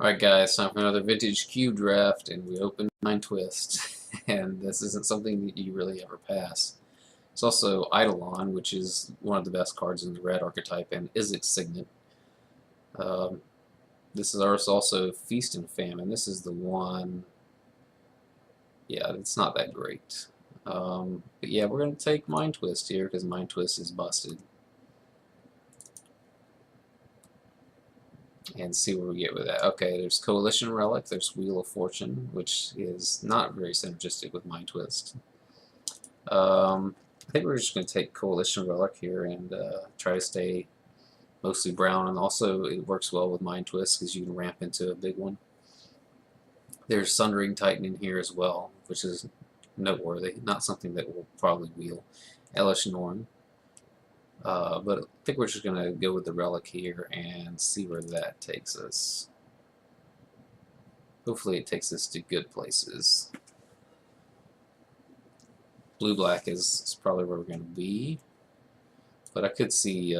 Alright guys, time for another vintage cube draft, and we open Mind Twist. And this isn't something that you really ever pass. It's also Eidolon, which is one of the best cards in the red archetype, and Izzet Signet. This is also Feast and Famine. This is the one, yeah, it's not that great. But yeah, we're going to take Mind Twist here, because Mind Twist is busted. And see where we get with that. Okay, there's Coalition Relic, there's Wheel of Fortune, which is not very synergistic with Mind Twist. I think we're just going to take Coalition Relic here and try to stay mostly brown, and also it works well with Mind Twist because you can ramp into a big one. There's Sundering Titan in here as well, which is noteworthy, not something that we'll probably wheel. Elesh Norn. But I think we're just going to go with the Relic here and see where that takes us. Hopefully it takes us to good places. Blue-black is probably where we're going to be. But I could see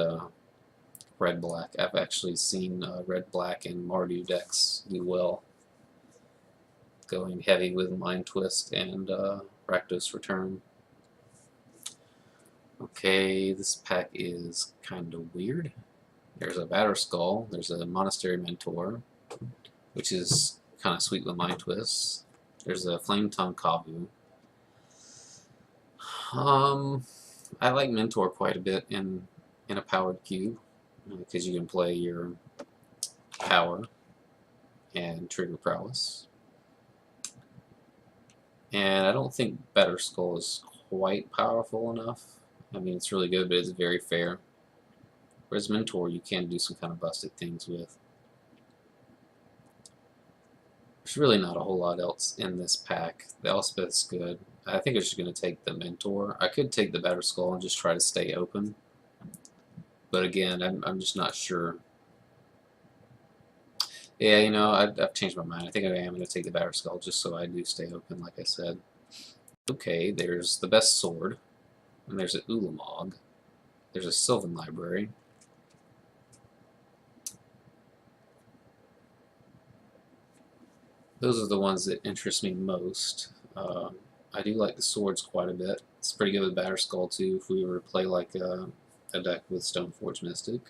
red-black. I've actually seen red-black and Mardu decks do well. Going heavy with Mind Twist and Rakdos Return. Okay, this pack is kind of weird. There's a Batterskull, there's a Monastery Mentor, which is kind of sweet with Mind Twist. There's a Flametongue Kavu. I like Mentor quite a bit in a powered cube, because you can play your power and trigger prowess. And I don't think Batterskull is quite powerful enough. I mean, it's really good, but it's very fair. Whereas Mentor, you can do some kind of busted things with. There's really not a whole lot else in this pack. The Elspeth's good. I think I'm just going to take the Mentor. I could take the Batterskull and just try to stay open. But again, I'm just not sure. Yeah, you know, I've changed my mind. I think I am going to take the Batterskull just so I do stay open, like I said. Okay, there's the best sword. And there's an Ulamog. There's a Sylvan Library. Those are the ones that interest me most. I do like the swords quite a bit. It's pretty good with Batterskull too if we were to play like a deck with Stoneforge Mystic.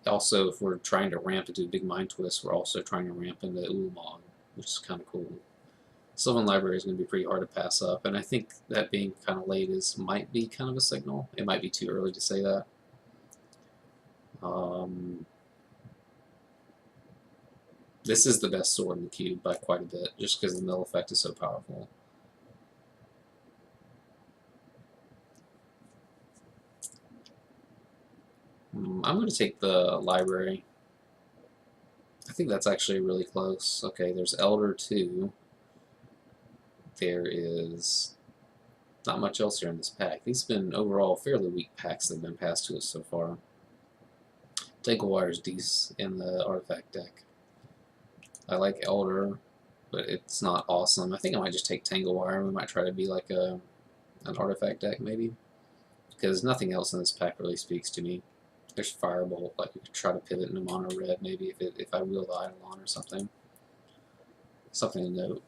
Also, if we're trying to ramp into a big Mind Twist, we're also trying to ramp into Ulamog, which is kind of cool. Sylvan Library is going to be pretty hard to pass up, and I think that being kind of late might be kind of a signal. It might be too early to say that. This is the best sword in the cube by quite a bit, just because the mill effect is so powerful. I'm going to take the Library. I think that's actually really close. Okay, there's Elder 2. There is not much else here in this pack. These have been overall fairly weak packs that have been passed to us so far. Tanglewire decent in the artifact deck. I like Elder, but it's not awesome. I think I might just take Tanglewire. We might try to be like an artifact deck maybe, because nothing else in this pack really speaks to me. There's Firebolt, like we could try to pivot into mono red maybe if I wheel the Eidolon or something. Something to note.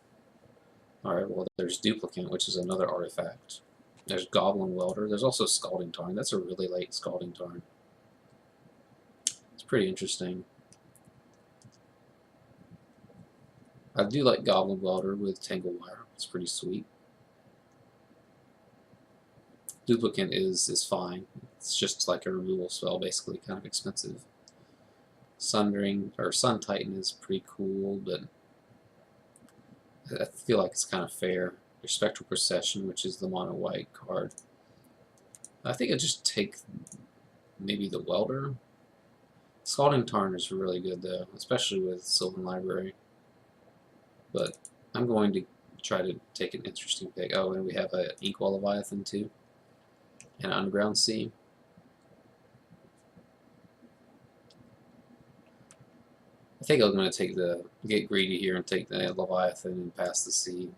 Alright, well there's Duplicant, which is another artifact. There's Goblin Welder. There's also Scalding Tarn. That's a really late Scalding Tarn. It's pretty interesting. I do like Goblin Welder with Tanglewire. It's pretty sweet. Duplicant is fine. It's just like a removal spell, basically, kind of expensive. Sundering, or Sun Titan is pretty cool, but I feel like it's kind of fair. There's Spectral Procession, which is the mono white card. I think I'd just take maybe the Welder. Scalding Tarn is really good though, especially with Sylvan Library. But I'm going to try to take an interesting pick. Oh, and we have an Inkwell Leviathan too, and an Underground Sea. I think I'm going to get greedy here and take the Leviathan and pass the sea.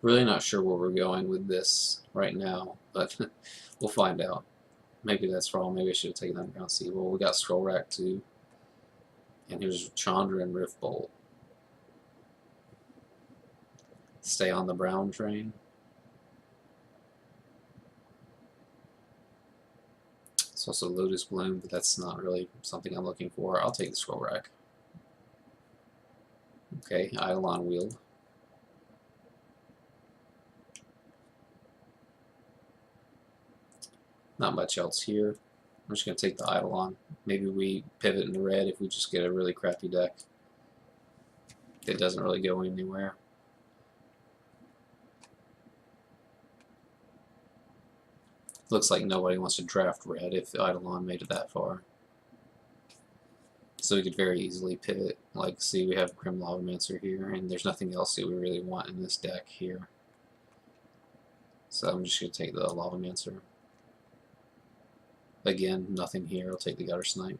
Really not sure where we're going with this right now, but we'll find out. Maybe that's wrong. Maybe I should have taken Underground Sea. Well, we got Scroll Rack too. And here's Chandra and Rift Bolt. Stay on the brown train. It's also Lotus Bloom, but that's not really something I'm looking for. I'll take the Scroll Rack. Okay, Eidolon Wield. Not much else here. I'm just going to take the Eidolon. Maybe we pivot into red if we just get a really crappy deck. It doesn't really go anywhere. Looks like nobody wants to draft red if the Eidolon made it that far. So we could very easily pivot. Like, see, we have Grim Lavamancer here, and there's nothing else that we really want in this deck here. So I'm just going to take the Lavamancer. Again, nothing here. I'll take the Guttersnipe.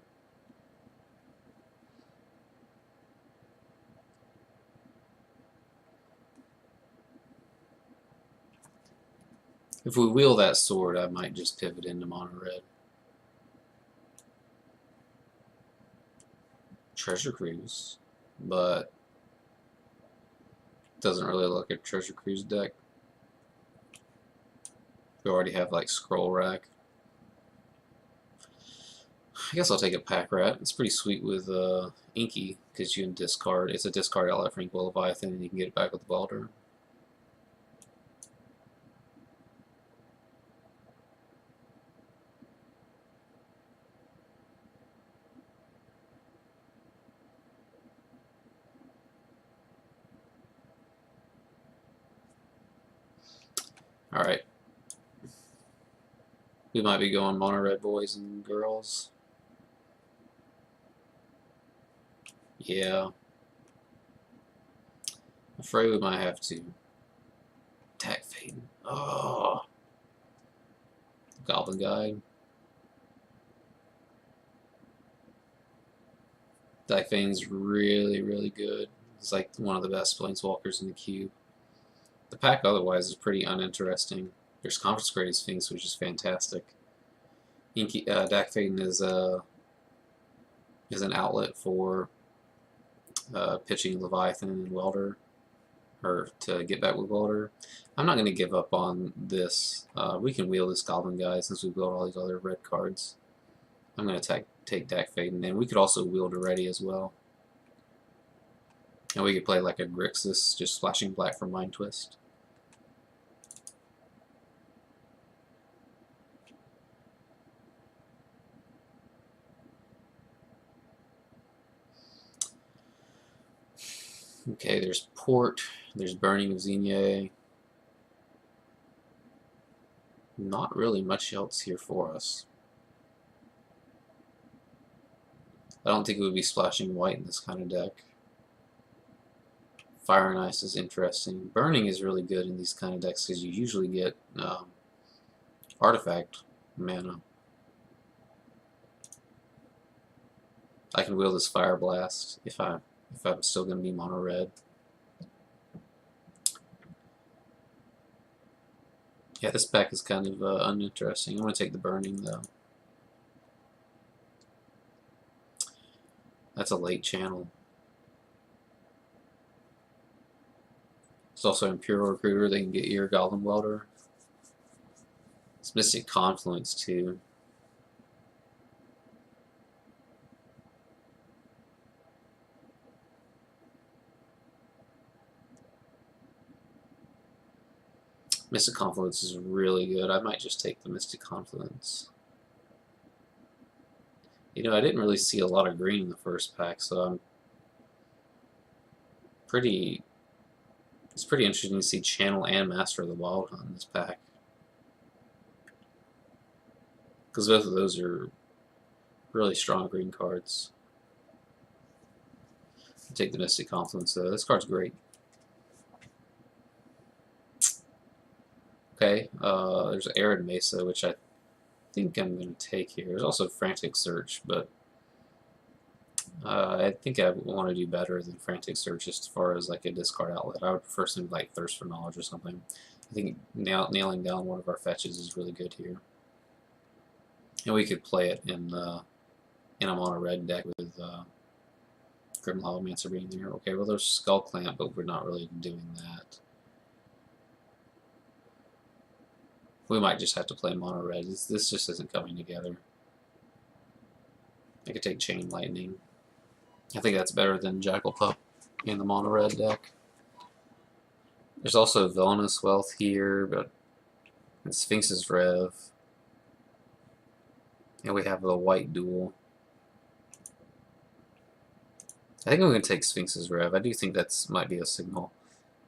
If we wheel that sword, I might just pivot into mono red. Treasure Cruise, but doesn't really look like a Treasure Cruise deck. We already have like Scroll Rack. I guess I'll take a Pack Rat. It's pretty sweet with Inky because you can discard. It's a discard outlet for Inkwell Leviathan, and you can get it back with Welder. Alright. We might be going mono red boys and girls. Yeah. I'm afraid we might have to. Attack Faden. Oh. Goblin Guide. Attack Faden's really, really good. It's like one of the best Planeswalkers in the cube. The pack otherwise is pretty uninteresting. There's Confiscated Sphinx, which is fantastic. Attack Faden is an outlet for pitching Leviathan and Welder, or to get back with Welder. I'm not going to give up on this. We can wheel this Goblin guy since we built all these other red cards. I'm going to take Attack Faden, and we could also wield Ready as well. And we could play like a Grixis, just splashing black for Mind Twist. Okay, there's Port, there's Burning of Xenia. Not really much else here for us. I don't think it would be splashing white in this kind of deck. Fire and Ice is interesting. Burning is really good in these kind of decks because you usually get artifact mana. I can wield this Fire Blast if I'm still going to be mono red. Yeah, this pack is kind of uninteresting. I'm going to take the Burning though. That's a late channel. There's also Imperial Recruiter. They can get your Goblin Welder. It's Mystic Confluence too. Mystic Confluence is really good. I might just take the Mystic Confluence. You know, I didn't really see a lot of green in the first pack, so I'm it's pretty interesting to see Channel and Master of the Wild Hunt in this pack. Because both of those are really strong green cards. I'll take the Mystic Confluence though. This card's great. Okay, there's Arid Mesa, which I think I'm going to take here. There's also Frantic Search, but I think I want to do better than Frantic Search as far as like a discard outlet. I would prefer something like Thirst for Knowledge or something. I think nailing down one of our fetches is really good here. And we could play it in a mono red deck with Grim Lavamancer being there. Okay, well there's Skull Clamp, but we're not really doing that. We might just have to play mono red. This just isn't coming together. I could take Chain Lightning. I think that's better than Jackal Pup in the mono red deck. There's also Villainous Wealth here, but it's Sphinx's Rev. And we have the white duel. I think I'm going to take Sphinx's Rev. I do think that might be a signal.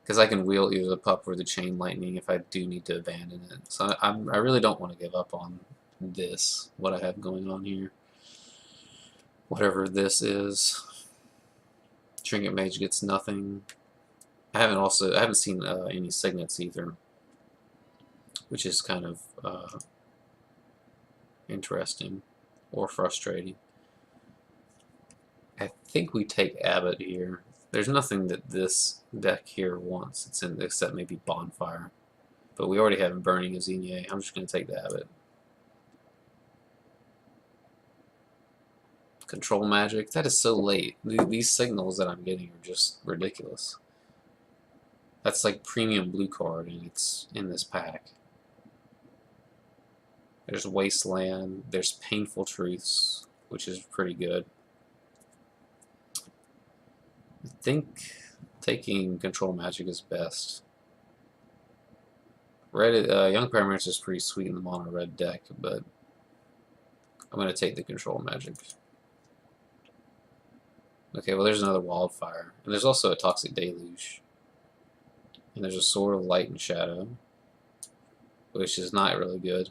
Because I can wheel either the Pup or the Chain Lightning if I do need to abandon it. So I really don't want to give up on this, what I have going on here. Whatever this is. Trinket Mage gets nothing. I haven't seen any signets either, which is kind of interesting or frustrating. I think we take Abbott here. There's nothing that this deck here wants. It's in except maybe Bonfire, but we already have Burning Azine. I'm just going to take the Abbott. Control Magic. That is so late. These signals that I'm getting are just ridiculous. That's like premium blue card, and it's in this pack. There's Wasteland. There's Painful Truths, which is pretty good. I think taking Control Magic is best. Young Pyromancer is pretty sweet in the mono red deck, but I'm going to take the Control Magic. Okay, well there's another Wildfire. And there's also a Toxic Deluge. And there's a Sword of Light and Shadow, which is not really good.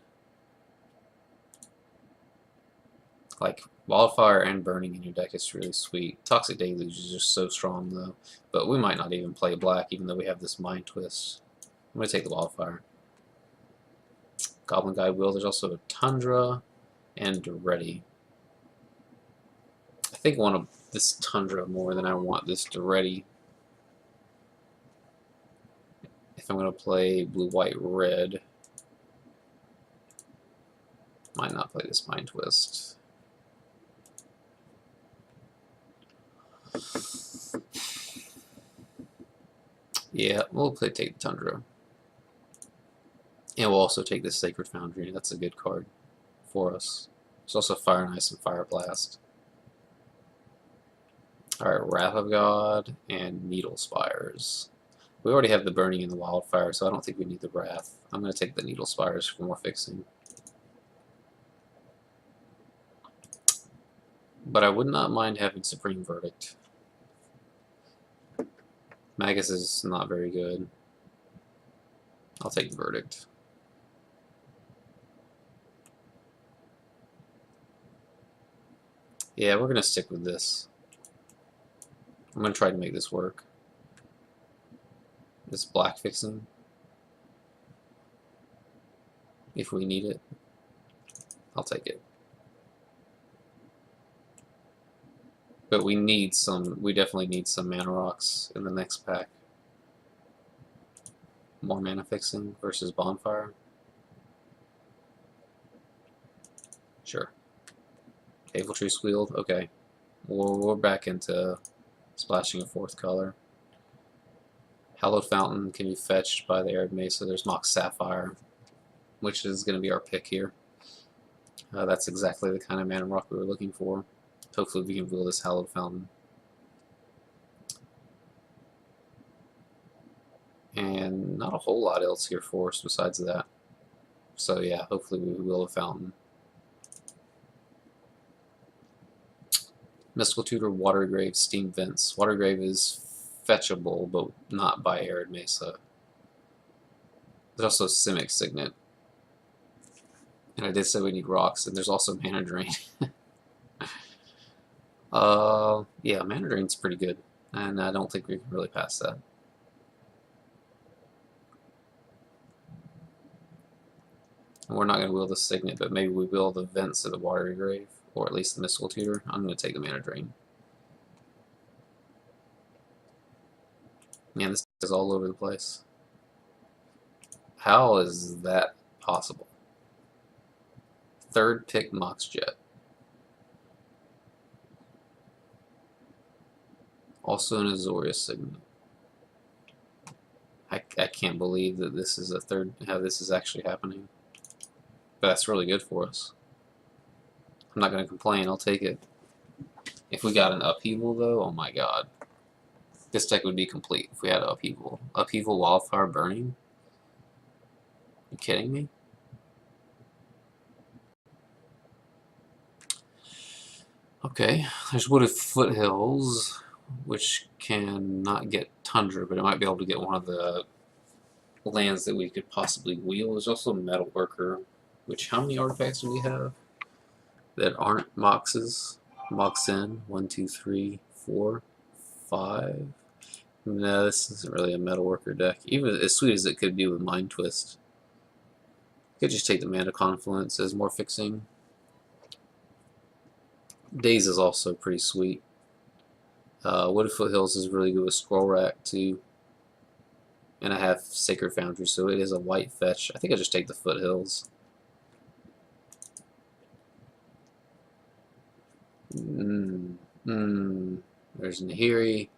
Like, Wildfire and Burning in your deck is really sweet. Toxic Deluge is just so strong, though. But we might not even play black, even though we have this Mind Twist. I'm going to take the Wildfire. Goblin Guide Will. There's also a Tundra and Ready. I think I want this Tundra more than I want this Ready. If I'm going to play blue, white, red, might not play this Mind Twist. Yeah, we'll take the Tundra. And we'll also take this Sacred Foundry. That's a good card for us. There's also Fire and Ice and Fire Blast. Alright, Wrath of God and Needle Spires. We already have the Burning and the Wildfire, so I don't think we need the Wrath. I'm going to take the Needle Spires for more fixing. But I would not mind having Supreme Verdict. Magus is not very good. I'll take the Verdict. Yeah, we're going to stick with this. I'm going to try to make this work. This black fixing. If we need it, I'll take it. But we definitely need some mana rocks in the next pack. More mana fixing versus Bonfire. Sure. Painful Truths Wield, okay. We're back into splashing a fourth color. Hallowed Fountain can be fetched by the Arid Mesa. There's Mox Sapphire, which is going to be our pick here. That's exactly the kind of mana rock we were looking for. Hopefully we can wheel this Hallowed Fountain. And not a whole lot else here for us besides that. So yeah, hopefully we wheel a Fountain. Mystical Tutor, Watergrave, Steam Vents. Watergrave is fetchable, but not by Arid Mesa. There's also Simic Signet. And I did say we need rocks, and there's also Mana Drain. Yeah, Mana Drain's pretty good, and I don't think we can really pass that. And we're not going to wheel the Signet, but maybe we wheel the Vents of the Watery Grave, or at least the Mystical Tutor. I'm going to take the Mana Drain. Man, this is all over the place. How is that possible? Third pick Mox Jet. Also an Azorius Signet. I can't believe that this is how this is actually happening. But that's really good for us. I'm not going to complain, I'll take it. If we got an Upheaval though, oh my god. This deck would be complete if we had Upheaval. Upheaval Wildfire Burning? You kidding me? Okay, there's Wooded Foothills, which can not get Tundra, but it might be able to get one of the lands that we could possibly wheel. There's also Metalworker, which how many artifacts do we have that aren't Moxes? Moxen, 1, 2, 3, 4, 5. No, this isn't really a Metalworker deck. Even as sweet as it could be with Mind Twist. Could just take the Mana Confluence as more fixing. Daze is also pretty sweet. Wooded Foothills is really good with Scroll Rack too. And I have Sacred Foundry, so it is a white fetch. I think I just take the Foothills. There's Nahiri,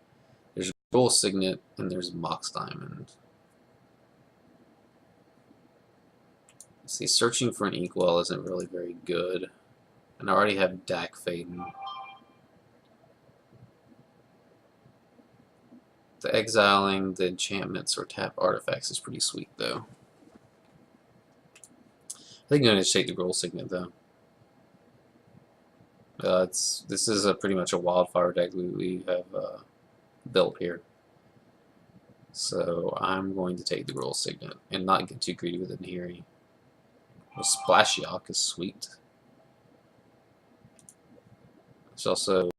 there's Gold Signet, and there's Mox Diamond. See, searching for an Inkwell isn't really very good. And I already have Dak Faden. The exiling the enchantments or tap artifacts is pretty sweet, though. I think I'm going to take the Gold Signet, though. This is pretty much a wildfire deck we have built here. So I'm going to take the Gold Signet and not get too greedy with the Nahiri. Well, Splashiok is sweet. There's also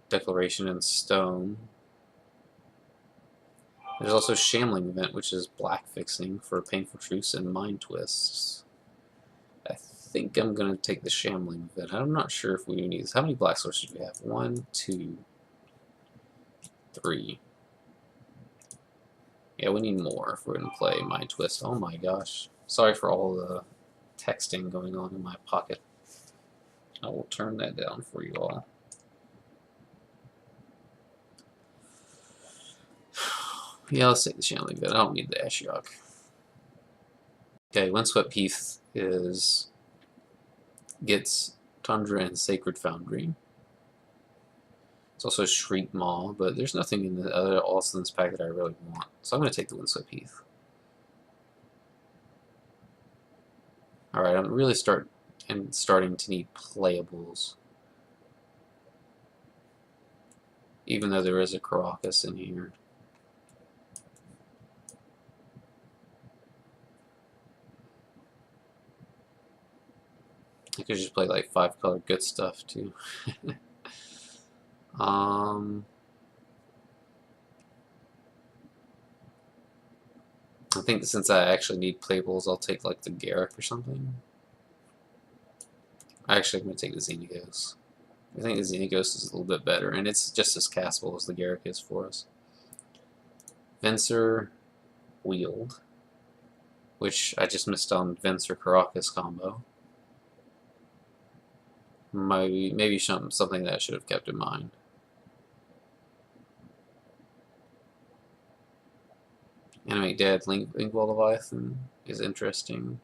Declaration in Stone. There's also Shambling Event, which is black fixing for Painful Truce and Mind Twists. I think I'm going to take the Shambling Event. I'm not sure if we need this. How many black sources do we have? 1, 2, 3. Yeah, we need more if we're going to play Mind Twist. Oh my gosh. Sorry for all the texting going on in my pocket. I will turn that down for you all. Yeah, let's take the Shambling Event. I don't need the Ashiok. Okay, Windswept Heath gets Tundra and Sacred Foundry. It's also Shriek Maw, but there's nothing in the other Alston's pack that I really want. So I'm going to take the Windswept Heath. Alright, I'm really starting to need playables. Even though there is a Karakas in here. I could just play like 5-color good stuff too. I think since I actually need playables, I'll take like the Garruk or something. Actually, I'm going to take the Xenagos. I think the Xenagos is a little bit better, and it's just as castable as the Garruk is for us. Venser Wield, which I just missed on Venser Karakas combo. Maybe something that I should have kept in mind. Animate Dead Inkwell Leviathan is interesting.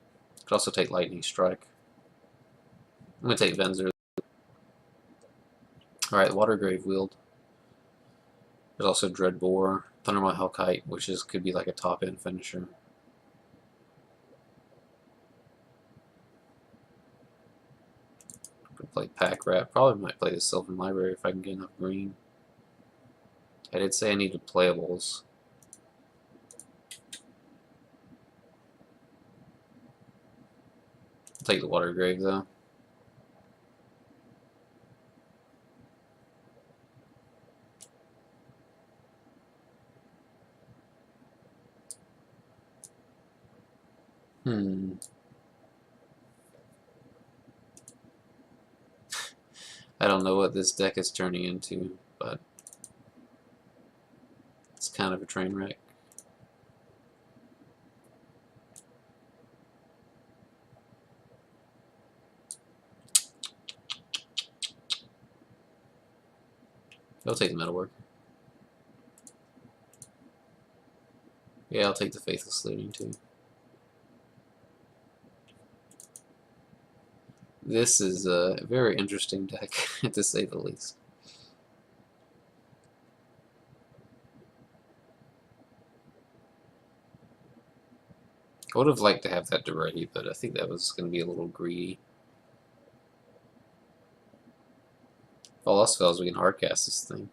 Could also take Lightning Strike. I'm going to take Venser. Alright, Watergrave Wield. There's also Dreadbore, Thundermaw Hellkite, which could be like a top-end finisher. Could play Pack Rat. Probably might play the Sylvan Library if I can get enough green. I did say I needed playables. I'll take the Watergrave though. I don't know what this deck is turning into, but it's kind of a Trainwreck. I'll take the Metalwork. Yeah, I'll take the Faithless Looting too. This is a very interesting deck, to say the least. I would have liked to have that Duray, but I think that was going to be a little greedy. If all else fails, we can hardcast this thing.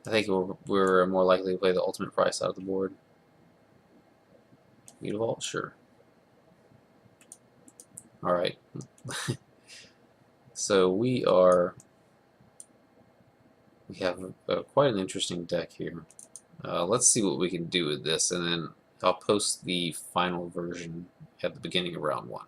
I think we're more likely to play the ultimate price out of the board. Mutavault, sure. All right. So we have quite an interesting deck here. Let's see what we can do with this, and then I'll post the final version at the beginning of round 1.